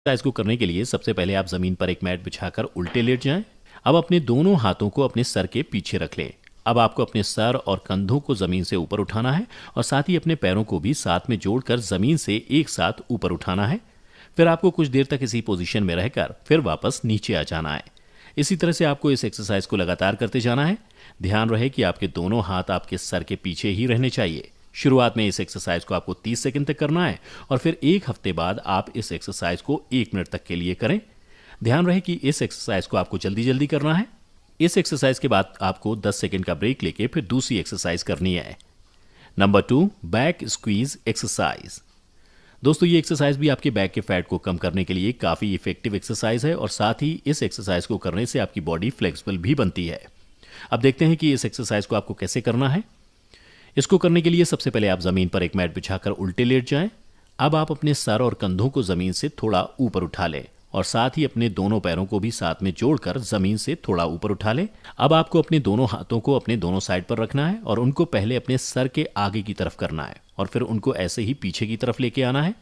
Exercise को करने के लिए सबसे पहले आप जमीन पर एक मैट बिछाकर उल्टे लेट जाएं। अब अपने दोनों हाथों को अपने सर के पीछे रख लें। अब आपको अपने सर और कंधों को जमीन से ऊपर उठाना है और साथ ही अपने पैरों को भी साथ में जोड़कर जमीन से एक साथ ऊपर उठाना है। फिर आपको कुछ देर तक इसी पोजीशन में रहकर फिर वापस नीचे आ जाना है। इसी तरह से आपको इस एक्सरसाइज को लगातार करते जाना है। ध्यान रहे कि आपके दोनों हाथ आपके सर के पीछे ही रहने चाहिए। शुरुआत में इस एक्सरसाइज को आपको 30 सेकंड तक करना है और फिर एक हफ्ते बाद आप इस एक्सरसाइज को 1 मिनट तक के लिए करें। ध्यान रहे कि इस एक्सरसाइज को आपको जल्दी जल्दी करना है। इस एक्सरसाइज के बाद आपको 10 सेकंड का ब्रेक लेके फिर दूसरी एक्सरसाइज करनी है। Number 2, back squeeze exercise. दोस्तों, ये एक्सरसाइज भी आपके बैक के फैट को कम करने के लिए काफ़ी इफेक्टिव एक्सरसाइज है और साथ ही इस एक्सरसाइज को करने से आपकी बॉडी फ्लेक्सिबल भी बनती है। अब देखते हैं कि इस एक्सरसाइज को आपको कैसे करना है। इसको करने के लिए सबसे पहले आप जमीन पर एक मैट बिछाकर उल्टे लेट जाएं। अब आप अपने सर और कंधों को जमीन से थोड़ा ऊपर उठा लें और साथ ही अपने दोनों पैरों को भी साथ में जोड़कर जमीन से थोड़ा ऊपर उठा लें। अब आपको अपने दोनों हाथों को अपने दोनों साइड पर रखना है और उनको पहले अपने सर के आगे की तरफ करना है और फिर उनको ऐसे ही पीछे की तरफ लेके आना है,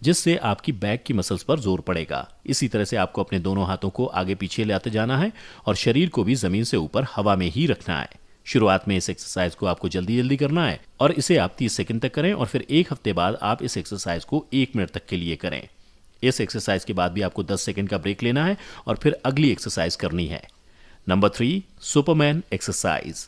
जिससे आपकी बैक की मसल्स पर जोर पड़ेगा। इसी तरह से आपको अपने दोनों हाथों को आगे पीछे लाते जाना है और शरीर को भी जमीन से ऊपर हवा में ही रखना है। शुरुआत में इस एक्सरसाइज को आपको जल्दी जल्दी करना है और इसे आप 30 सेकंड तक करें और फिर एक हफ्ते बाद आप इस एक्सरसाइज को 1 मिनट तक के लिए करें। इस एक्सरसाइज के बाद भी आपको 10 सेकंड का ब्रेक लेना है और फिर अगली एक्सरसाइज करनी है। Number 3, Superman exercise.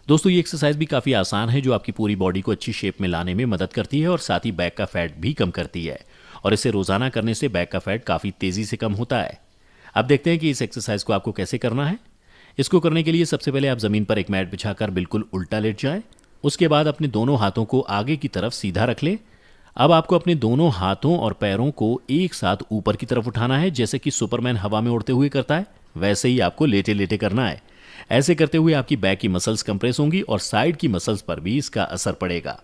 दोस्तों, ये एक्सरसाइज भी काफ़ी आसान है जो आपकी पूरी बॉडी को अच्छी शेप में लाने में मदद करती है और साथ ही बैक का फैट भी कम करती है और इसे रोजाना करने से बैक का फैट काफ़ी तेज़ी से कम होता है। अब देखते हैं कि इस एक्सरसाइज को आपको कैसे करना है। इसको करने के लिए सबसे पहले आप जमीन पर एक मैट बिछाकर बिल्कुल उल्टा लेट जाएं। उसके बाद अपने दोनों हाथों को आगे की तरफ सीधा रख लें। अब आपको अपने दोनों हाथों और पैरों को एक साथ ऊपर की तरफ उठाना है, जैसे कि सुपरमैन हवा में उड़ते हुए करता है वैसे ही आपको लेटे लेटे करना है। ऐसे करते हुए आपकी बैक की मसल्स कंप्रेस होंगी और साइड की मसल्स पर भी इसका असर पड़ेगा।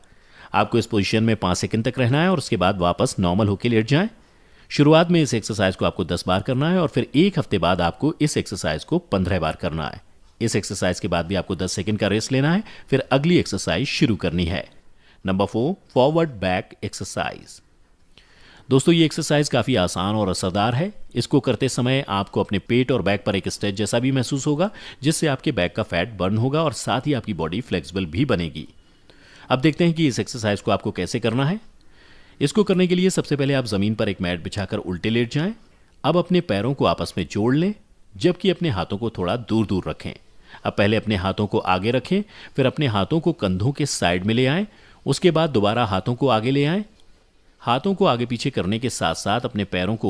आपको इस पोजीशन में 5 सेकंड तक रहना है और उसके बाद वापस नॉर्मल होकर लेट जाएं। शुरुआत में इस एक्सरसाइज को आपको 10 बार करना है और फिर एक हफ्ते बाद आपको इस एक्सरसाइज को 15 बार करना है। इस एक्सरसाइज के बाद भी आपको 10 सेकंड का रेस्ट लेना है, फिर अगली एक्सरसाइज शुरू करनी है। Number 4, forward back exercise. दोस्तों, ये एक्सरसाइज काफ़ी आसान और असरदार है। इसको करते समय आपको अपने पेट और बैक पर एक स्ट्रेच जैसा भी महसूस होगा, जिससे आपके बैक का फैट बर्न होगा और साथ ही आपकी बॉडी फ्लेक्सिबल भी बनेगी। अब देखते हैं कि इस एक्सरसाइज को आपको कैसे करना है। इसको करने के लिए सबसे पहले आप जमीन पर एक मैट बिछाकर उल्टे लेट जाएं। अब अपने पैरों को आपस में जोड़ लें, जबकि अपने हाथों को थोड़ा दूर दूर रखें। अब पहले अपने हाथों को आगे रखें, फिर अपने हाथों को कंधों के साइड में ले आएं। उसके बाद दोबारा हाथों को आगे ले आएं। हाथों को आगे पीछे करने के साथ साथ अपने पैरों को